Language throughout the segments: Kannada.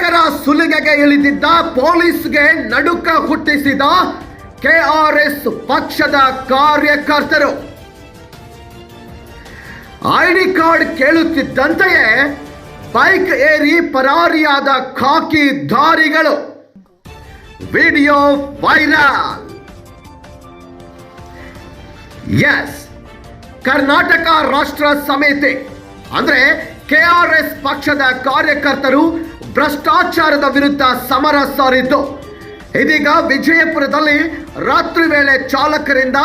ಚಾಲಕರ ಸುಲಿಗೆಗೆ ಇಳಿದಿದ್ದ ಪೊಲೀಸ್ಗೆ ನಡುಕ ಹುಟ್ಟಿಸಿದ ಕೆಆರ್ಎಸ್ ಪಕ್ಷದ ಕಾರ್ಯಕರ್ತರು. ಐಡಿ ಕಾರ್ಡ್ ಕೇಳುತ್ತಿದ್ದಂತೆಯೇ ಬೈಕ್ ಏರಿ ಪರಾರಿಯಾದ ಖಾಕಿ ಧಾರಿಗಳು. Video viral. Yes, Karnataka Rashtra Samithi ಅಂದ್ರೆ ಕೆಆರ್ಎಸ್ ಪಕ್ಷದ ಕಾರ್ಯಕರ್ತರು ಭ್ರಷ್ಟಾಚಾರದ ವಿರುದ್ಧ ಸಮರ ಸಾರಿದ್ದು, ಇದೀಗ ವಿಜಯಪುರದಲ್ಲಿ ರಾತ್ರಿ ವೇಳೆ ಚಾಲಕರಿಂದ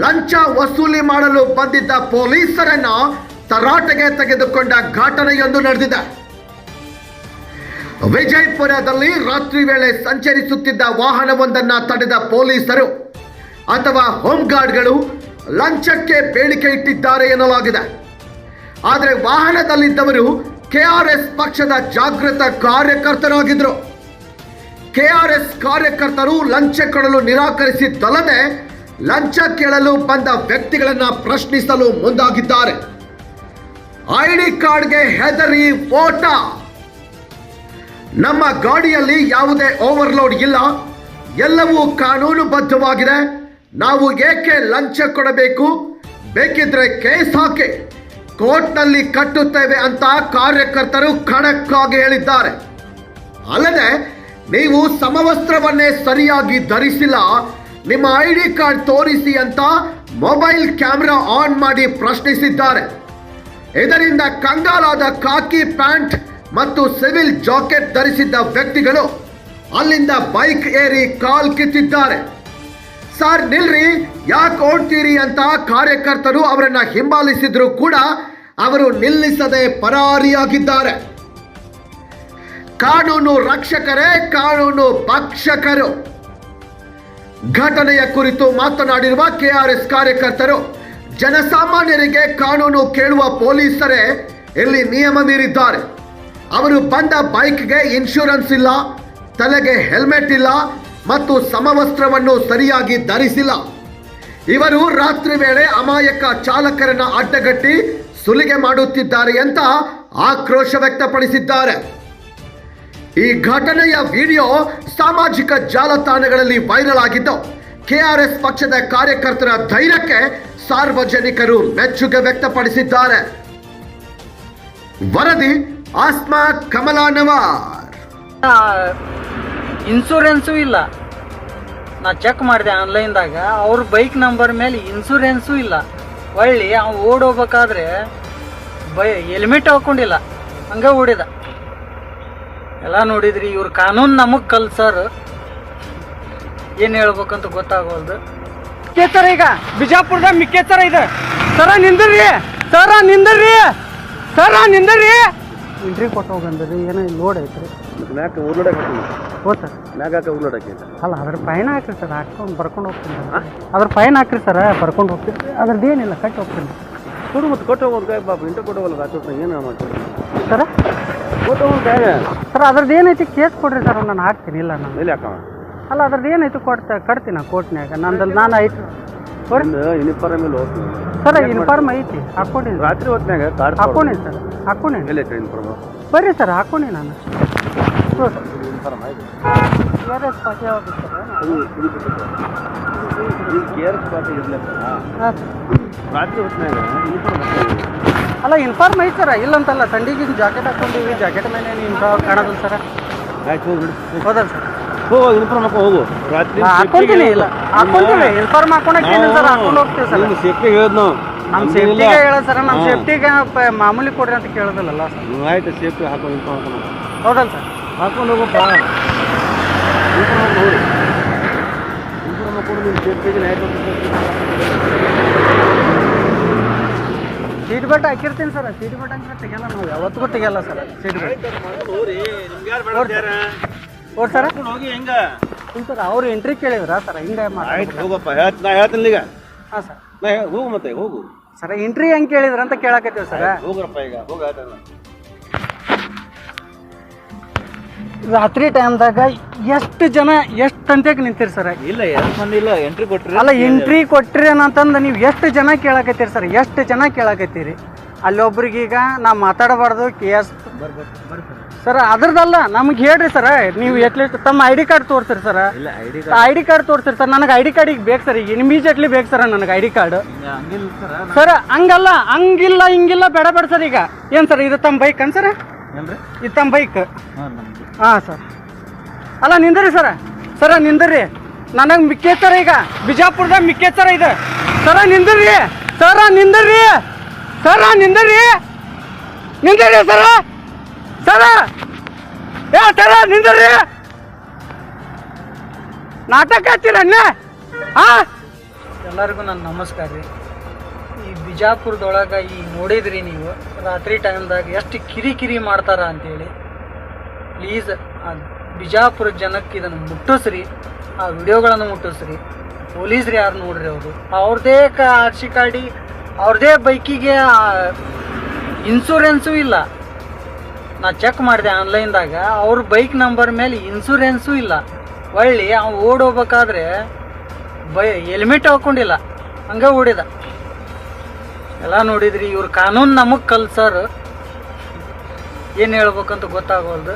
ಲಂಚ ವಸೂಲಿ ಮಾಡಲು ಬಂದಿದ್ದ ಪೊಲೀಸರನ್ನ ತರಾಟೆಗೆ ತೆಗೆದುಕೊಂಡ ಘಟನೆಯೊಂದು ನಡೆದಿದೆ. ವಿಜಯಪುರದಲ್ಲಿ ರಾತ್ರಿ ವೇಳೆ ಸಂಚರಿಸುತ್ತಿದ್ದ ವಾಹನವೊಂದನ್ನ ತಡೆದ ಪೊಲೀಸರು ಅಥವಾ ಹೋಮ್ ಗಾರ್ಡ್ಗಳು ಲಂಚಕ್ಕೆ ಬೇಡಿಕೆ ಇಟ್ಟಿದ್ದಾರೆ ಎನ್ನಲಾಗಿದೆ. ಆದರೆ ವಾಹನದಲ್ಲಿದ್ದವರು ಕೆಆರ್ಎಸ್ ಪಕ್ಷದ ಜಾಗೃತ ಕಾರ್ಯಕರ್ತರಾಗಿದ್ದರು. ಕೆಆರ್ಎಸ್ ಕಾರ್ಯಕರ್ತರು ಲಂಚ ಕೊಡಲು ನಿರಾಕರಿಸಿದ್ದಲ್ಲದೆ ಲಂಚ ಕೇಳಲು ಬಂದ ವ್ಯಕ್ತಿಗಳನ್ನ ಪ್ರಶ್ನಿಸಲು ಮುಂದಾಗಿದ್ದಾರೆ. ಐಡಿ ಕಾರ್ಡ್ಗೆ ಹೆದರಿ ಓಟ. ನಮ್ಮ ಗಾಡಿಯಲ್ಲಿ ಯಾವುದೇ ಓವರ್ಲೋಡ್ ಇಲ್ಲ, ಎಲ್ಲವೂ ಕಾನೂನುಬದ್ಧವಾಗಿದೆ, ನಾವು ಏಕೆ ಲಂಚ ಕೊಡಬೇಕು, ಬೇಕಿದ್ರೆ ಕೇಸ್ ಹಾಕಿ ಕೋರ್ಟ್ನಲ್ಲಿ ಕಟ್ಟುತ್ತೇವೆ ಅಂತ ಕಾರ್ಯಕರ್ತರು ಖಡಕ್ ಆಗಿ ಹೇಳಿದ್ದಾರೆ. ಅಲ್ಲದೆ ನೀವು ಸಮವಸ್ತ್ರವನ್ನೇ ಸರಿಯಾಗಿ ಧರಿಸಿಲ್ಲ, ನಿಮ್ಮ ಐಡಿ ಕಾರ್ಡ್ ತೋರಿಸಿ ಅಂತ ಮೊಬೈಲ್ ಕ್ಯಾಮೆರಾ ಆನ್ ಮಾಡಿ ಪ್ರಶ್ನಿಸಿದ್ದಾರೆ. ಇದರಿಂದ ಕಂಗಾಲಾದ ಖಾಕಿ ಪ್ಯಾಂಟ್ ಮತ್ತು ಸಿವಿಲ್ ಜಾಕೆಟ್ ಧರಿಸಿದ್ದ ವ್ಯಕ್ತಿಗಳು ಅಲ್ಲಿಂದ ಬೈಕ್ ಏರಿ ಕಾಲ್ ಕಿತ್ತಿದ್ದಾರೆ. ಸರ್ ನಿಲ್ರಿ, ಯಾಕೆ ಓಡ್ತೀರಿ ಅಂತ ಕಾರ್ಯಕರ್ತರು ಅವರನ್ನ ಹಿಂಬಾಲಿಸಿದ್ರು ಕೂಡ ಅವರು ನಿಲ್ಲಿಸದೆ ಪರಾರಿಯಾಗಿದ್ದಾರೆ. ಕಾನೂನು ರಕ್ಷಕರೇ ಕಾನೂನು ಭಕ್ಷಕರು. ಘಟನೆಯ ಕುರಿತು ಮಾತನಾಡಿರುವ ಕೆಆರ್ಎಸ್ ಕಾರ್ಯಕರ್ತರು, ಜನಸಾಮಾನ್ಯರಿಗೆ ಕಾನೂನು ಕೇಳುವ ಪೊಲೀಸರೇ ಇಲ್ಲಿ ನಿಯಮ ಮೀರಿದ್ದಾರೆ. ಅವರು ಬಂದ ಬೈಕ್ಗೆ ಇನ್ಶೂರೆನ್ಸ್ ಇಲ್ಲ, ತಲೆಗೆ ಹೆಲ್ಮೆಟ್ ಇಲ್ಲ ಮತ್ತು ಸಮವಸ್ತ್ರವನ್ನು ಸರಿಯಾಗಿ ಧರಿಸಿಲ್ಲ. ಇವರು ರಾತ್ರಿ ವೇಳೆ ಅಮಾಯಕ ಚಾಲಕರನ್ನ ಅಡ್ಡಗಟ್ಟಿ ಸುಲಿಗೆ ಮಾಡುತ್ತಿದ್ದಾರೆ ಅಂತ ಆಕ್ರೋಶ ವ್ಯಕ್ತಪಡಿಸಿದ್ದಾರೆ. ಈ ಘಟನೆಯ ವಿಡಿಯೋ ಸಾಮಾಜಿಕ ಜಾಲತಾಣಗಳಲ್ಲಿ ವೈರಲ್ ಆಗಿದ್ದು, ಕೆಆರ್ಎಸ್ ಪಕ್ಷದ ಕಾರ್ಯಕರ್ತರ ಧೈರ್ಯಕ್ಕೆ ಸಾರ್ವಜನಿಕರು ಮೆಚ್ಚುಗೆ ವ್ಯಕ್ತಪಡಿಸಿದ್ದಾರೆ. ವರದಿ ಆಸ್ಮಾ ಕಮಲಾನವಾರ್. ಇನ್ಸೂರೆನ್ಸು ಇಲ್ಲ. ನಾ ಚೆಕ್ ಮಾಡಿದೆ ಆನ್ಲೈನ್ದಾಗ, ಅವ್ರ ಬೈಕ್ ನಂಬರ್ ಮೇಲೆ ಇನ್ಸೂರೆನ್ಸು ಇಲ್ಲ. ಒಳ್ಳೆ ಅವ್ನು ಓಡೋಗ್ಬೇಕಾದ್ರೆ ಹೆಲ್ಮೆಟ್ ಹಾಕೊಂಡಿಲ್ಲ, ಹಂಗೆ ಓಡಿದ. ಎಲ್ಲ ನೋಡಿದ್ರಿ, ಇವ್ರ ಕಾನೂನು ನಮಗೆ ಕಲ್ಸರ್ ಏನು ಹೇಳ್ಬೇಕಂತ ಗೊತ್ತಾಗೋಲ್ದು. ಸರ ಈಗ ಬಿಜಾಪುರದ ಮಿಕ್ಕೇತರ ಇದೆ. ಸರ ನಿಂದ್ರಿ, ಸರ ನಿಂದ್ರಿ, ಸರ ನಿಂದ್ರಿ. ಎಂಟ್ರಿ ಕೊಟ್ಟು ಹೋಗಂದ್ರಿ, ಏನೋ ಲೋಡ್ ಐತ್ರಿ. ಮ್ಯಾಕ ಉರ್ಲೋಡಕ್ಕೆ ಹೋಗ್ತಾ ಮ್ಯಾಗಾಕ ಉರ್ಲೋಡಕ್ಕೆ ಅಲ್ಲ, ಅದ್ರ ಫೈನ್ ಹಾಕ್ರಿ ಸರ್, ಹಾಕ್ಕೊಂಡು ಬರ್ಕೊಂಡು ಹೋಗ್ತೀನಿ. ಅದ್ರ ಫೈನ್ ಹಾಕ್ರಿ ಸರ್, ಬರ್ಕೊಂಡು ಹೋಗ್ತೀನಿ. ಅದ್ರದ್ದು ಏನಿಲ್ಲ, ಕಟ್ಟಿ ಹೋಗ್ತೀನಿ. ಕೊಡು ಮತ್ತು ಕೊಟ್ಟು ಹೋಗೋದು ಬಾಬು, ಇಂಟ ಕೊಟ್ಟು ಹೋಗಲ್ಲ ಆಚೋಟ ಏನು ಮಾಡ್ತೀವಿ ಸರ. ಕೊಟ್ಟು ಹೋಗೋದು ಸರ್ ಅದ್ರದ್ದು ಏನೈತಿ ಕೇಸ್ ಕೊಡ್ರಿ ಸರ್, ನಾನು ಹಾಕ್ತೀನಿ. ಇಲ್ಲ ನಾನು ಎಲ್ಲಿ ಹಾಕವ ಅಲ್ಲ, ಅದ್ರದ್ದು ಏನೈತಿ ಕಟ್ತೀನಿ ನಾನು ಕೋರ್ಟ್ನ್ಯಾಗ. ನಂದಲ್ಲಿ ನಾನು ಐತಿ ಯೂನಿಫಾರ್ಮ್ ಮೇಲೆ ಹೋಗ್ತೀನಿ ಸರ್. ಇನ್ಫಾರ್ಮ್ ಐತಿ, ಹಾಕ್ಕೊಂಡಿನಿ. ರಾತ್ರಿ ಹೊತ್ತಿನಾಗ ಕಾರ್ಡ್ ಹಾಕ್ಕೊಂಡಿನಿ ಸರ್, ಹಾಕ್ಕೊಂಡಿನಿ. ಎಲ್ಲಿ ಐತೆ ಇನ್ಫಾರ್ಮ್? ಬರ್ರಿ ಸರ್, ಹಾಕ್ಕೊಂಡಿ ನಾನು. ಇನ್ಫಾರ್ಮ್ ಆಯ್ತು. KRS ಪಾಟಿ ಯಾವ್ದು ಸರ್? KRS ಪಾಟಿ ಇರ್ಲಿಲ್ಲ ಹಾಂ ಸರ್. ರಾತ್ರಿ ಹೊತ್ತಿನಾಗ ಯೂನಿಫಾರ್ಮ್ ಅಲ್ಲ ಇನ್ಫಾರ್ಮ್ ಐತಿ ಸರ, ಇಲ್ಲಂತಲ್ಲ. ತಂಡಿಗೆ ಜಾಕೆಟ್ ಹಾಕ್ಕೊಂಡಿವಿ, ಜಾಕೆಟ್ ಮೇಲೆ ಇನ್ಫಾರ್ಮ್ ಕಾಣೋದಿಲ್ಲ ಸರ್. ಆಯ್ತು, ಹೋಗಿ ಹೌದಲ್ಲ ಸರ್? ಹೋಗು, ಯೂನಿಫಾರ್ಮ್ ಹಾಕೋ ಹೋಗು. ರಾತ್ರಿ ಹಾಕ್ಕೊಂತೀನಿ. ಇಲ್ಲ ಹಾಕ್ಕೊಂತೀವಿ, ಇನ್ಫಾರ್ಮ್ ಹಾಕೊಂಡಕ್ಕೆ ಸರ್, ಹಾಕೊಂಡು ಹೋಗ್ತೀವಿ ಸರ್. ಸೇಫ್ಟಿ ಹೇಳೋದು ನಾವು, ನಮ್ಮ ಸೇಫ್ಟಿಗೆ ಹೇಳೋದು ಸರ್. ನಮ್ಮ ಸೇಫ್ಟಿಗೆ ಮಾಮೂಲಿ ಕೊಡ್ರಿ ಅಂತ ಕೇಳೋದಿಲ್ಲಲ್ಲ ಸರ್. ಆಯ್ತು, ಸೇಫ್ಟಿ ಹಾಕೋ, ಯೂನಿಫಾರ್ಮ್ ಹಾಕೊಂಡು ಹೌದಲ್ಲ ಸರ್? ಹಾಕೊಂಡು ಹೋಗಪ್ಪ. ಯೂನಿಫಾರ್ಮ್ ನೋಡಿ, ಯೂನಿಫಾರ್ಮ್ ಹಾಕೊಂಡು ನಿಮ್ಮ ಸೇಫ್ಟಿಗೆ ಆಯ್ತು. ಸೀಟ್ ಬೆಲ್ಟ್ ಹಾಕಿರ್ತೀನಿ ಸರ್. ಸೀಟ್ ಬೆಲ್ಟ್ ಅಂದ್ರೆ ತೆಗಿಯಲ್ಲ ನಾವು, ಯಾವತ್ತಿಗೂ ತೆಗಿಯಲ್ಲ ಸರ್ ಸೀಟ್ ಬೆಲ್ಟ್. ಓರ್ ಸರ್ ಹೋಗಿ ಹೆಂಗ ಸರ್, ಅವ್ರು ಎಂಟ್ರಿ ಕೇಳಿದ್ರಾ ಸರ್? ಹಿಂಗೆ ಆಯ್ತು ಹೋಗಪ್ಪ, ನಾ ಹೇಳ್ತೀನಿ ಈಗ. ಹಾಂ ಸರ್. ನಾ ಹೋಗು, ಮತ್ತೆ ಹೋಗು ಸರ್. ಎಂಟ್ರಿ ಹೆಂಗೆ ಕೇಳಿದ್ರ ಅಂತ ಕೇಳಕತ್ತೀವಿ ಸರ್. ಹೋಗ್ರಪ್ಪ ಈಗ, ಹೋಗ. ಆಯ್ತಲ್ಲ ರಾತ್ರಿ ಟೈಮ್ದಾಗ ಎಷ್ಟು ಜನ ಎಷ್ಟು ಗಂಟೆಗೆ ನಿಂತೀರಿ ಸರ್? ಇಲ್ಲ, ಎಷ್ಟು ಮಂದಿ ಇಲ್ಲ, ಎಂಟ್ರಿ ಕೊಟ್ರಿ. ಅಲ್ಲ ಎಂಟ್ರಿ ಕೊಟ್ರಿ ಅಂತಂದು ನೀವು ಎಷ್ಟು ಜನ ಕೇಳಕತ್ತೀರಿ ಸರ್? ಎಷ್ಟು ಜನ ಕೇಳಕತ್ತೀರಿ? ಅಲ್ಲೊಬ್ರಿಗೀಗ ನಾ ಮಾತಾಡಬಾರ್ದು, KS ಸರ್ ಅದ್ರದ್ದಲ್ಲ ನಮ್ಗೆ ಹೇಳ್ರಿ ಸರ್, ನೀವು ಎಟ್ಲೀಸ್ಟ್ ತಮ್ಮ ಐ ಡಿ ಕಾರ್ಡ್ ತೋರಿಸ್ರಿ ಸರ್. ಇಲ್ಲ ಐ ಡಿ ಕಾರ್ಡ್ ತೋರಿಸ್ರಿ ಸರ್. ನನಗೆ ಐ ಡಿ ಕಾರ್ಡ್ ಈಗ ಬೇಕು ಸರ್, ಈಗ ಇಮಿಡಿಯೇಟ್ಲಿ ಬೇಕು ಸರ್ ನನಗೆ ಐ ಡಿ ಕಾರ್ಡ್. ಹಂಗಿಲ್ಲ ಸರ್. ಸರ್ ಹಂಗಲ್ಲ, ಹಂಗಿಲ್ಲ ಹಿಂಗಿಲ್ಲ ಬೇಡ ಬೇಡ ಸರ್. ಈಗ ಏನು ಸರ್ ಇದು ತಮ್ಮ ಬೈಕ್ ಅನ್ ಸರ್? ಏನ್ರಿ? ಇದು ತಮ್ಮ ಬೈಕ್? ಹಾಂ ನಮ್ದು. ಹಾಂ ಸರ್. ಅಲ್ಲ ನಿಂದ್ರಿ ಸರ, ಸರ ನಿಂದ್ರಿ. ನನಗೆ ಮಿಕ್ಕೇತ್ ಸರ, ಈಗ ಬಿಜಾಪುರದಾಗ ಮಿಕ್ಕೇತ್ ಸರ ಇದು. ಸರ ನಿಂದ್ರಿ, ಸರ ನಿಂದ್ರಿ, ಸರ ನಿಂದ್ರಿ, ನಿಂದ್ರಿ ಸರ, ಸರ ಏ ಸರ ನಿಂದ್ರಿ. ನಾಟಕ ಹಚ್ಚಿರಣ್ಣ. ಹಾಂ ಎಲ್ಲರಿಗೂ ನನ್ನ ನಮಸ್ಕಾರ ರೀ. ಈ ಬಿಜಾಪುರದೊಳಗೆ ಈ ನೋಡಿದ್ರಿ ನೀವು ರಾತ್ರಿ ಟೈಮ್ದಾಗ ಎಷ್ಟು ಕಿರಿಕಿರಿ ಮಾಡ್ತಾರ ಅಂತೇಳಿ. ಪ್ಲೀಸ್ ಆ ಬಿಜಾಪುರ ಜನಕ್ಕೆ ಇದನ್ನು ಮುಟ್ಟಿಸ್ರಿ, ಆ ವಿಡಿಯೋಗಳನ್ನು ಮುಟ್ಟಿಸ್ರಿ. ಪೊಲೀಸ್ರು ಯಾರು ನೋಡ್ರಿ, ಅವರು ಅವ್ರದ್ದೇ ಆರ್ ಸಿ ಕಾರ್ಡಿ, ಅವ್ರದ್ದೇ ಬೈಕಿಗೆ ಇನ್ಸೂರೆನ್ಸು ಇಲ್ಲ. ನಾ ಚೆಕ್ ಮಾಡಿದೆ ಆನ್ಲೈನ್ದಾಗ, ಅವ್ರ ಬೈಕ್ ನಂಬರ್ ಮೇಲೆ ಇನ್ಸೂರೆನ್ಸು ಇಲ್ಲ. ಒಳ್ಳೆ ಅವ್ನು ಓಡೋಗ್ಬೇಕಾದ್ರೆ ಹೆಲ್ಮೆಟ್ ಹಾಕ್ಕೊಂಡಿಲ್ಲ, ಹಂಗೆ ಓಡಿದ. ಎಲ್ಲ ನೋಡಿದ್ರಿ. ಇವ್ರ ಕಾನೂನು ನಮಗೆ ಕಲ್ಸರ್ ಏನು ಹೇಳ್ಬೇಕಂತ ಗೊತ್ತಾಗೋಲ್ದು.